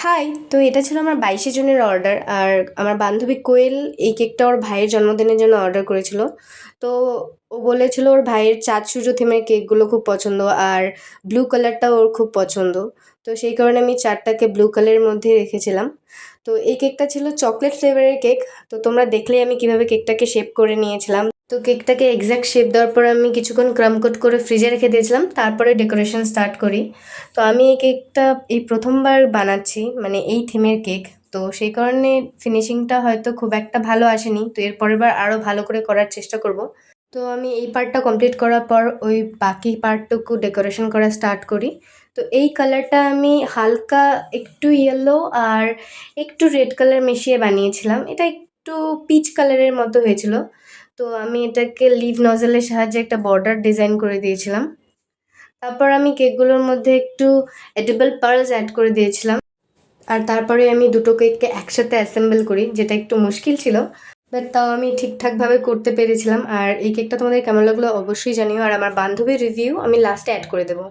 High! তো এটা ছিল আমার ২২ জনের অর্ডার। আর আমার বান্ধবী কোয়েল এই কেকটা ওর ভাইয়ের জন্মদিনের জন্য অর্ডার করেছিল। তো ও বলেছিল ওর ভাইয়ের চাঁদ সূর্য থিমের কেকগুলো খুব পছন্দ আর ব্লু কালারটাও ওর খুব পছন্দ। তো সেই কারণে আমি ৪ টাকে ব্লু কালারের মধ্যেই রেখেছিলাম। তো এই কেকটা ছিল চকলেট ফ্লেভারের কেক। তো তোমরা দেখলেই আমি কিভাবে কেকটাকে শেপ করে নিয়েছিলাম। তো কেকটাকে এক্সাক্ট শেপ দেওয়ার পর আমি কিছুক্ষণ ক্রাম্ব কোট করে ফ্রিজে রেখে দিয়েছিলাম। তারপরে ডেকোরেশন স্টার্ট করি। তো আমি এই কেকটা এই ১ম বার বানাচ্ছি, মানে এই থিমের কেক। তো সেই কারণে ফিনিশিংটা হয়তো খুব একটা ভালো আসেনি। তো এর পরের বার আরও ভালো করে করার চেষ্টা করব। তো আমি এই পার্টটা কমপ্লিট করার পর ওই বাকি পার্টটুকু ডেকোরেশন করা স্টার্ট করি। তো এই কালারটা আমি হালকা একটু ইয়েলো আর একটু রেড কালার মিশিয়ে বানিয়েছিলাম। এটা একটু পিচ কালারের মতো হয়েছিল। তো আমি এটাকে লিভ নজেলের সাহায্যে একটা বর্ডার ডিজাইন করে দিয়েছিলাম। তারপর আমি কেকগুলোর মধ্যে একটু এডিবল পার্লস অ্যাড করে দিয়েছিলাম। আর তারপরে আমি দুটো কেককে একসাথে অ্যাসেম্বল করি, যেটা একটু মুশকিল ছিল। বাট তাও আমি ঠিকঠাকভাবে করতে পেরেছিলাম। আর এই কেকটা তোমাদের কেমন লাগলো অবশ্যই জানিও। আর আমার বান্ধবীর রিভিউ আমি লাস্টে অ্যাড করে দেবো।